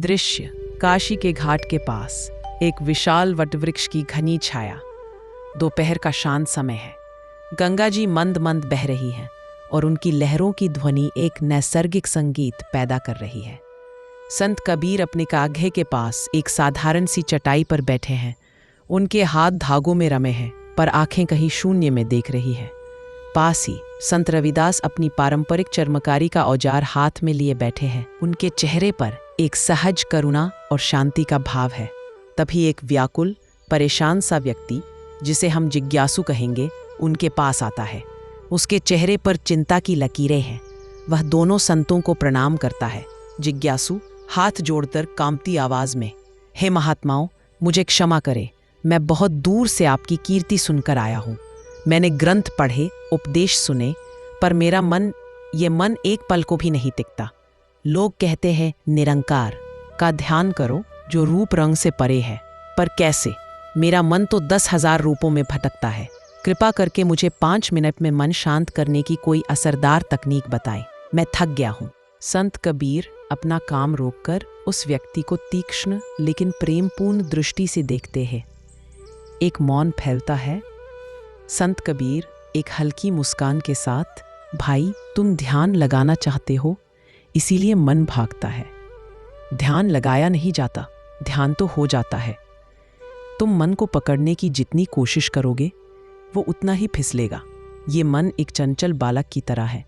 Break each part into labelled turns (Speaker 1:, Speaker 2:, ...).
Speaker 1: दृश्य काशी के घाट के पास एक विशाल वटवृक्ष की घनी छाया। दोपहर का शांत समय है। गंगा जी मंद मंद बह रही हैं और उनकी लहरों की ध्वनि एक नैसर्गिक संगीत पैदा कर रही है। संत कबीर अपने काघे के पास एक साधारण सी चटाई पर बैठे हैं। उनके हाथ धागों में रमे हैं, पर आंखें कहीं शून्य में देख रही हैं। पास ही संत रविदास अपनी पारंपरिक चर्मकारी का औजार हाथ में लिए बैठे हैं। उनके चेहरे पर एक सहज करुणा और शांति का भाव है। तभी एक व्याकुल, परेशान सा व्यक्ति, जिसे हम जिज्ञासु कहेंगे, उनके पास आता है। उसके चेहरे पर चिंता की लकीरें हैं। वह दोनों संतों को प्रणाम करता है। जिज्ञासु हाथ जोड़कर कांपती आवाज में, हे महात्माओं, मुझे क्षमा करें। मैं बहुत दूर से आपकी कीर्ति सुनकर आया हूँ। मैंने ग्रंथ पढ़े, उपदेश सुने, पर मेरा मन एक पल को भी नहीं टिकता। लोग कहते हैं निरंकार का ध्यान करो जो रूप रंग से परे है, पर कैसे? मेरा मन तो 10,000 रूपों में भटकता है। कृपा करके मुझे 5 मिनट में मन शांत करने की कोई असरदार तकनीक बताएं। मैं थक गया हूँ। संत कबीर अपना काम रोककर उस व्यक्ति को तीक्ष्ण लेकिन प्रेमपूर्ण दृष्टि से देखते हैं। एक मौन फैलता है। संत कबीर एक हल्की मुस्कान के साथ, भाई, तुम ध्यान लगाना चाहते हो, इसीलिए मन भागता है। ध्यान लगाया नहीं जाता, ध्यान तो हो जाता है। तुम मन को पकड़ने की जितनी कोशिश करोगे, वो उतना ही फिसलेगा। ये मन एक चंचल बालक की तरह है।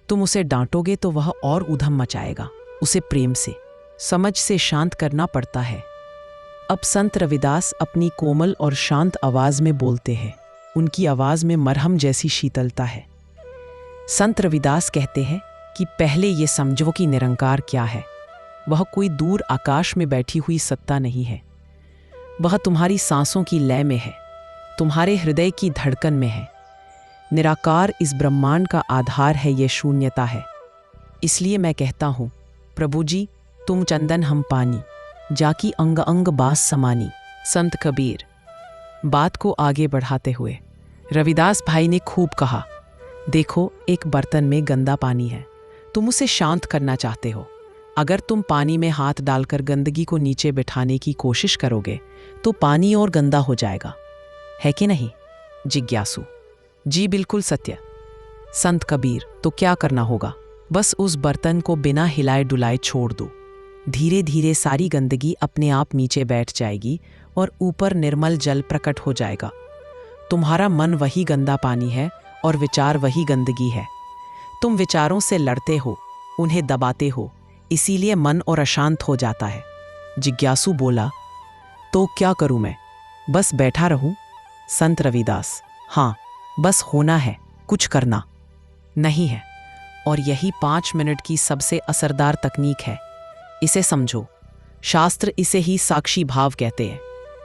Speaker 1: तुम उसे डांटोगे तो वह और उधम मचाएगा। उसे प्रेम से, समझ से शांत करना पड़ता है। अब संत रविदास अपनी कोमल और शांत आवाज में बोलते हैं। उनकी आवाज में मरहम जैसी शीतलता है। संत रविदास कहते हैं कि पहले ये समझो कि निरंकार क्या है। वह कोई दूर आकाश में बैठी हुई सत्ता नहीं है। वह तुम्हारी सांसों की लय में है, तुम्हारे हृदय की धड़कन में है। निराकार इस ब्रह्मांड का आधार है, ये शून्यता है। इसलिए मैं कहता हूँ, प्रभु जी, तुम चंदन हम पानी, जाकी अंग अंग बास समानी। संत कबीर। बात को आगे बढ़ाते हुए रविदास भाई ने खूब कहा, देखो, एक बर्तन में गंदा पानी है। तुम उसे शांत करना चाहते हो। अगर तुम पानी में हाथ डालकर गंदगी को नीचे बिठाने की कोशिश करोगे तो पानी और गंदा हो जाएगा, है कि नहीं? जिज्ञासु। जी बिल्कुल सत्य। संत कबीर। तो क्या करना होगा? बस उस बर्तन को बिना हिलाए डुलाए छोड़ दो। धीरे धीरे सारी गंदगी अपने आप नीचे बैठ जाएगी और ऊपर निर्मल जल प्रकट हो जाएगा। तुम्हारा मन वही गंदा पानी है और विचार वही गंदगी है। तुम विचारों से लड़ते हो, उन्हें दबाते हो, इसीलिए मन और अशांत हो जाता है। जिज्ञासु बोला, तो क्या करूं मैं? बस बैठा रहूं? संत रविदास। हाँ, बस होना है, कुछ करना नहीं है। और यही 5 मिनट की सबसे असरदार तकनीक है। इसे समझो। शास्त्र इसे ही साक्षी भाव कहते हैं।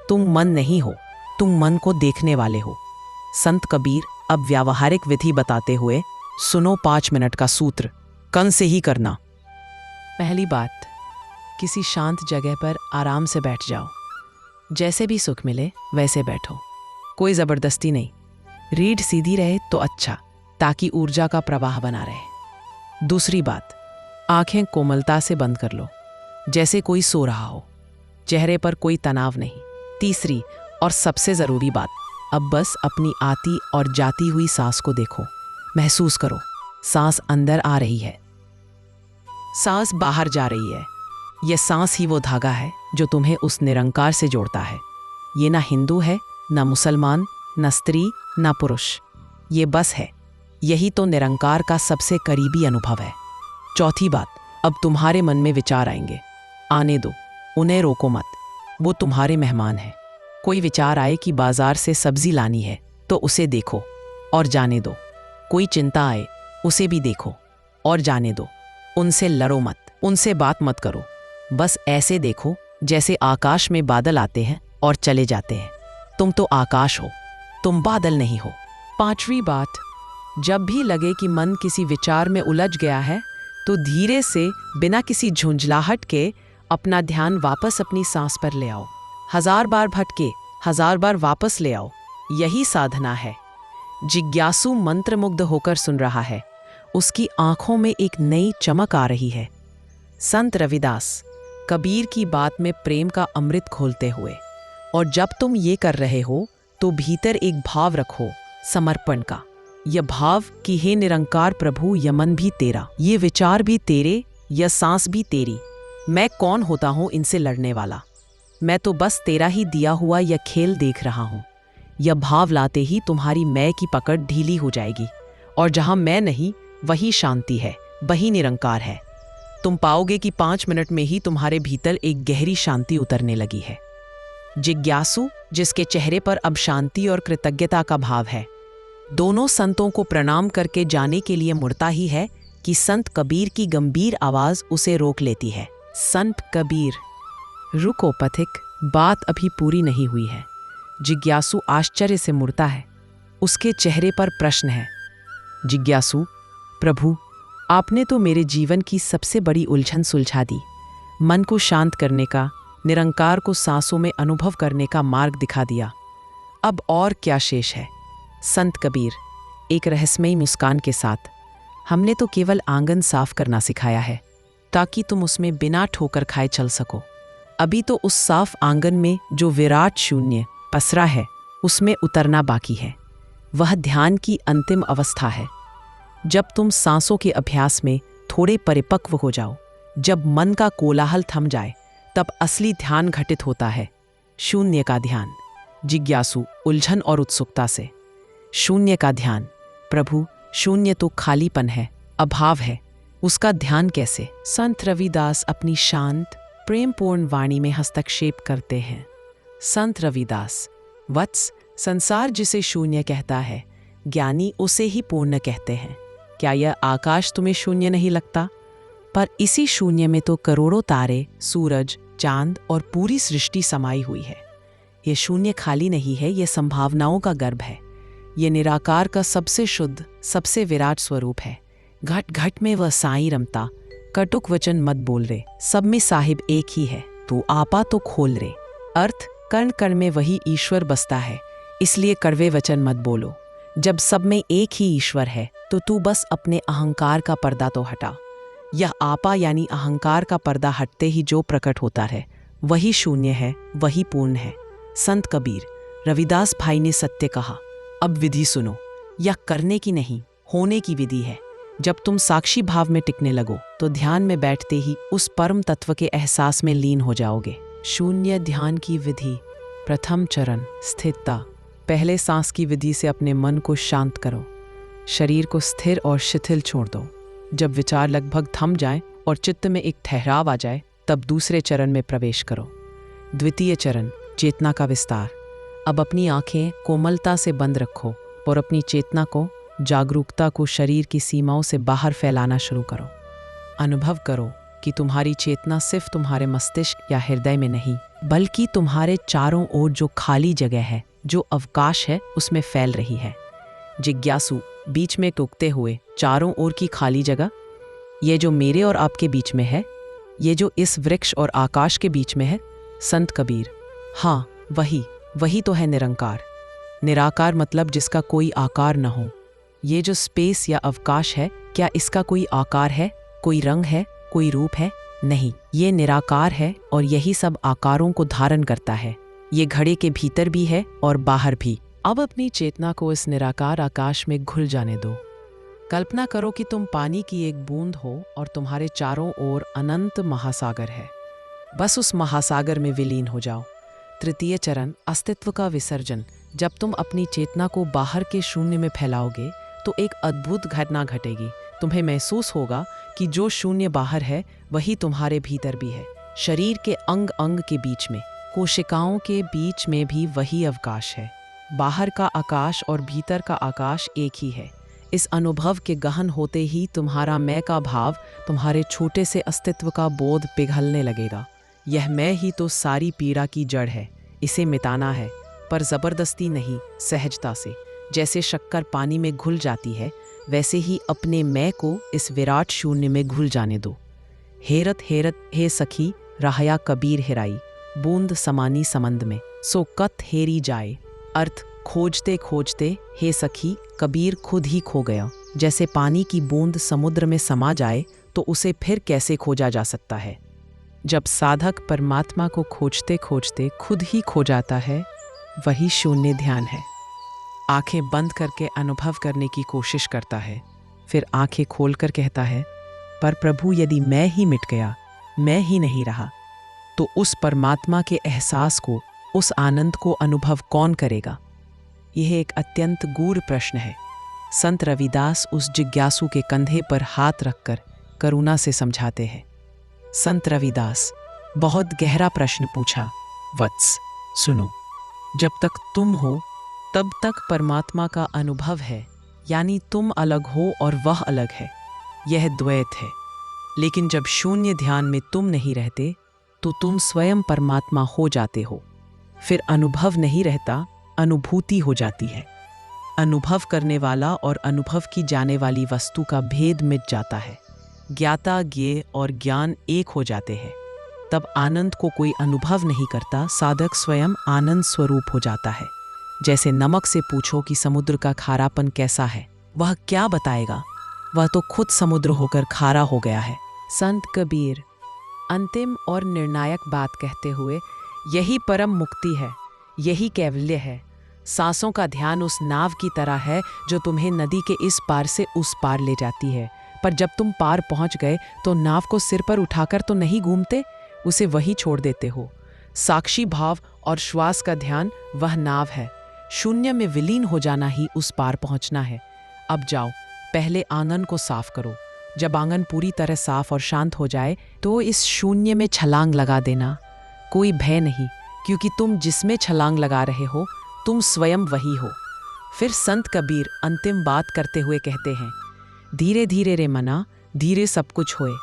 Speaker 1: तुम मन नहीं हो, तुम मन को देखने वाले हो। संत कबीर अब व्यावहारिक विधि बताते हुए, सुनो 5 मिनट का सूत्र, कन से ही करना। पहली बात, किसी शांत जगह पर आराम से बैठ जाओ। जैसे भी सुख मिले वैसे बैठो, कोई जबरदस्ती नहीं। रीढ़ सीधी रहे तो अच्छा, ताकि ऊर्जा का प्रवाह बना रहे। दूसरी बात, आंखें कोमलता से बंद कर लो, जैसे कोई सो रहा हो। चेहरे पर कोई तनाव नहीं। तीसरी और सबसे जरूरी बात, अब बस अपनी आती और जाती हुई सांस को देखो। महसूस करो, सांस अंदर आ रही है, सांस बाहर जा रही है। यह सांस ही वो धागा है जो तुम्हें उस निरंकार से जोड़ता है। ये ना हिंदू है, ना मुसलमान, ना स्त्री, ना पुरुष। ये बस है। यही तो निरंकार का सबसे करीबी अनुभव है। चौथी बात, अब तुम्हारे मन में विचार आएंगे, आने दो, उन्हें रोको मत। वो तुम्हारे मेहमान हैं। कोई विचार आए कि बाजार से सब्जी लानी है, तो उसे देखो और जाने दो। कोई चिंता आए, उसे भी देखो और जाने दो। उनसे लड़ो मत, उनसे बात मत करो। बस ऐसे देखो जैसे आकाश में बादल आते हैं और चले जाते हैं। तुम तो आकाश हो, तुम बादल नहीं हो। 5वीं बात, जब भी लगे कि मन किसी विचार में उलझ गया है, तो धीरे से, बिना किसी झुंझलाहट के, अपना ध्यान वापस अपनी सांस पर ले आओ। 1000 बार भटके, 1000 बार वापस ले आओ। यही साधना है। जिज्ञासु मंत्रमुग्ध होकर सुन रहा है। उसकी आंखों में एक नई चमक आ रही है। संत रविदास। कबीर की बात में प्रेम का अमृत घोलते हुए। और जब तुम ये कर रहे हो तो भीतर एक भाव रखो, समर्पण का। यह भाव कि हे निरंकार प्रभु, यह मन भी तेरा, ये विचार भी तेरे, यह सांस भी तेरी। मैं कौन होता हूँ इनसे लड़ने वाला? मैं तो बस तेरा ही दिया हुआ यह खेल देख रहा हूँ। यह भाव लाते ही तुम्हारी मैं की पकड़ ढीली हो जाएगी, और जहाँ मैं नहीं वही शांति है, वही निरंकार है। तुम पाओगे कि 5 मिनट में ही तुम्हारे भीतर एक गहरी शांति उतरने लगी है। जिज्ञासु, जिसके चेहरे पर अब शांति और कृतज्ञता का भाव है, दोनों संतों को प्रणाम करके जाने के लिए मुड़ता ही है कि संत कबीर की गंभीर आवाज उसे रोक लेती है। संत कबीर, रुको पथिक, बात अभी पूरी नहीं हुई है। जिज्ञासु आश्चर्य से मुड़ता है। उसके चेहरे पर प्रश्न है। जिज्ञासु, प्रभु, आपने तो मेरे जीवन की सबसे बड़ी उलझन सुलझा दी। मन को शांत करने का, निरंकार को सांसों में अनुभव करने का मार्ग दिखा दिया। अब और क्या शेष है? संत कबीर, एक रहस्यमयी मुस्कान के साथ, हमने तो केवल आंगन साफ करना सिखाया है, ताकि तुम उसमें बिना ठोकर खाए चल सको। अभी तो उस साफ आंगन में जो विराट शून्य पसरा है, उसमें उतरना बाकी है। वह ध्यान की अंतिम अवस्था है। जब तुम सांसों के अभ्यास में थोड़े परिपक्व हो जाओ, जब मन का कोलाहल थम जाए, तब असली ध्यान घटित होता है, शून्य का ध्यान। जिज्ञासु, उलझन और उत्सुकता से, शून्य का ध्यान? प्रभु, शून्य तो खालीपन है, अभाव है, उसका ध्यान कैसे? संत रविदास अपनी शांत प्रेमपूर्ण वाणी में हस्तक्षेप करते हैं। संत रविदास, वत्स, संसार जिसे शून्य कहता है, ज्ञानी उसे ही पूर्ण कहते हैं। क्या यह आकाश तुम्हें शून्य नहीं लगता? पर इसी शून्य में तो करोड़ों तारे, सूरज, चांद और पूरी सृष्टि समाई हुई है। यह शून्य खाली नहीं है, यह संभावनाओं का गर्भ है। यह निराकार का सबसे शुद्ध, सबसे विराट स्वरूप है। घट घट में वह साईं रमता, कटुक वचन मत बोल रे, सब में साहिब एक ही है, तू आपा तो खोल रे। अर्थ, कण कण में वही ईश्वर बसता है, इसलिए कड़वे वचन मत बोलो। जब सब में एक ही ईश्वर है, तो तू बस अपने अहंकार का पर्दा तो हटा। यह आपा यानी अहंकार का पर्दा हटते ही जो प्रकट होता है, वही शून्य है, वही पूर्ण है। संत कबीर, रविदास भाई ने सत्य कहा। अब विधि सुनो। यह करने की नहीं, होने की विधि है। जब तुम साक्षी भाव में टिकने लगो, तो ध्यान में बैठते ही उस परम तत्व के एहसास में लीन हो जाओगे। शून्य ध्यान की विधि। प्रथम चरण, स्थिरता। पहले सांस की विधि से अपने मन को शांत करो। शरीर को स्थिर और शिथिल छोड़ दो। जब विचार लगभग थम जाएं और चित्त में एक ठहराव आ जाए, तब दूसरे चरण में प्रवेश करो। द्वितीय चरण, चेतना का विस्तार। अब अपनी आंखें कोमलता से बंद रखो और अपनी चेतना को, जागरूकता को शरीर की सीमाओं से बाहर फैलाना शुरू करो। अनुभव करो कि तुम्हारी चेतना सिर्फ तुम्हारे मस्तिष्क या हृदय में नहीं, बल्कि तुम्हारे चारों ओर जो खाली जगह है, जो अवकाश है, उसमें फैल रही है। जिज्ञासु, बीच में टोकते हुए, चारों ओर की खाली जगह, ये जो मेरे और आपके बीच में है, ये जो इस वृक्ष और आकाश के बीच में है। संत कबीर, हाँ, वही तो है निरंकार। निराकार मतलब जिसका कोई आकार न हो। ये जो स्पेस या अवकाश है, क्या इसका कोई आकार है, कोई रंग है, कोई रूप है? नहीं, ये निराकार है और यही सब आकारों को धारण करता है। ये घड़े के भीतर भी है और बाहर भी। अब अपनी चेतना को इस निराकार आकाश में घुल जाने दो। कल्पना करो कि तुम पानी की एक बूंद हो और तुम्हारे चारों ओर अनंत महासागर है। बस उस महासागर में विलीन हो जाओ। तृतीय चरण, अस्तित्व का विसर्जन। जब तुम अपनी चेतना को बाहर के शून्य में फैलाओगे, तो एक अद्भुत घटना घटेगी। तुम्हें महसूस होगा कि जो शून्य बाहर है, वही तुम्हारे भीतर भी है। शरीर के अंग अंग के बीच में, कोशिकाओं के बीच में भी वही अवकाश है। बाहर का आकाश और भीतर का आकाश एक ही है। इस अनुभव के गहन होते ही तुम्हारा मैं का भाव, तुम्हारे छोटे से अस्तित्व का बोध पिघलने लगेगा। यह मैं ही तो सारी पीड़ा की जड़ है, इसे मिटाना है, पर जबरदस्ती नहीं, सहजता से। जैसे शक्कर पानी में घुल जाती है, वैसे ही अपने मैं को इस विराट शून्य में घुल जाने दो। हेरत हेरत हे सखी, राहया कबीर हेराई, बूंद समानी समंद में, सो कत हेरी जाए। अर्थ, खोजते खोजते हे सखी, कबीर खुद ही खो गया। जैसे पानी की बूंद समुद्र में समा जाए, तो उसे फिर कैसे खोजा जा सकता है। जब साधक परमात्मा को खोजते खोजते खुद ही खो जाता है, वही शून्य ध्यान है। आंखें बंद करके अनुभव करने की कोशिश करता है, फिर आंखें खोलकर कहता है, पर प्रभु यदि मैं ही मिट गया, मैं ही नहीं रहा, तो उस परमात्मा के एहसास को, उस आनंद को अनुभव कौन करेगा? यह एक अत्यंत गूढ़ प्रश्न है। संत रविदास उस जिज्ञासु के कंधे पर हाथ रखकर करुणा से समझाते हैं। संत रविदास, बहुत गहरा प्रश्न पूछा। वत्स, सुनो, जब तक तुम हो तब तक परमात्मा का अनुभव है, यानी तुम अलग हो और वह अलग है। यह द्वैत है। लेकिन जब शून्य ध्यान में तुम नहीं रहते, तो तुम स्वयं परमात्मा हो जाते हो। फिर अनुभव नहीं रहता, अनुभूति हो जाती है। अनुभव करने वाला और अनुभव की जाने वाली वस्तु का भेद मिट जाता है। ज्ञाता, ज्ञेय और ज्ञान एक हो जाते हैं। तब आनंद को कोई अनुभव नहीं करता, साधक स्वयं आनंद स्वरूप हो जाता है। जैसे नमक से पूछो कि समुद्र का खारापन कैसा है, वह क्या बताएगा? वह तो खुद समुद्र होकर खारा हो गया है। संत कबीर अंतिम और निर्णायक बात कहते हुए, यही परम मुक्ति है, यही कैवल्य है। सांसों का ध्यान उस नाव की तरह है जो तुम्हें नदी के इस पार से उस पार ले जाती है। पर जब तुम पार पहुंच गए तो नाव को सिर पर उठाकर तो नहीं घूमते, उसे वही छोड़ देते हो। साक्षी भाव और श्वास का ध्यान वह नाव है। शून्य में विलीन हो जाना ही उस पार पहुंचना है। अब जाओ, पहले आंगन को साफ करो। जब आंगन पूरी तरह साफ और शांत हो जाए तो इस शून्य में छलांग लगा देना। कोई भय नहीं, क्योंकि तुम जिसमें छलांग लगा रहे हो, तुम स्वयं वही हो। फिर संत कबीर अंतिम बात करते हुए कहते हैं, धीरे धीरे रे मना, धीरे सब कुछ होए।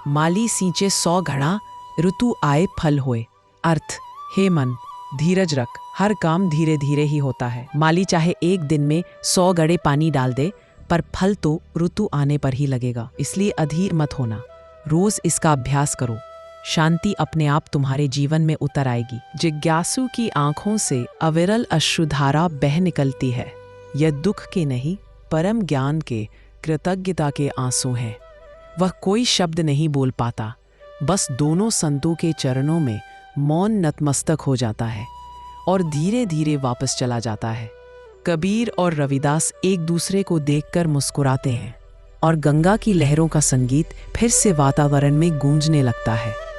Speaker 1: माली सींचे 100 घड़ा, ऋतु आए फल होए। अर्थ, हे मन, धीरज रख, हर काम धीरे धीरे ही होता है। माली चाहे एक दिन में 100 घड़े पानी डाल दे, पर फल तो ऋतु आने पर ही लगेगा। इसलिए अधीर मत होना, रोज इसका अभ्यास करो। शांति अपने आप तुम्हारे जीवन में उतर आएगी। जिज्ञासु की आंखों से अविरल अश्रुधारा बह निकलती है। यह दुख के नहीं, परम ज्ञान के, कृतज्ञता के आंसू हैं। वह कोई शब्द नहीं बोल पाता, बस दोनों संतों के चरणों में मौन नतमस्तक हो जाता है और धीरे धीरे वापस चला जाता है। कबीर और रविदास एक दूसरे को देखकर मुस्कुराते हैं और गंगा की लहरों का संगीत फिर से वातावरण में गूंजने लगता है।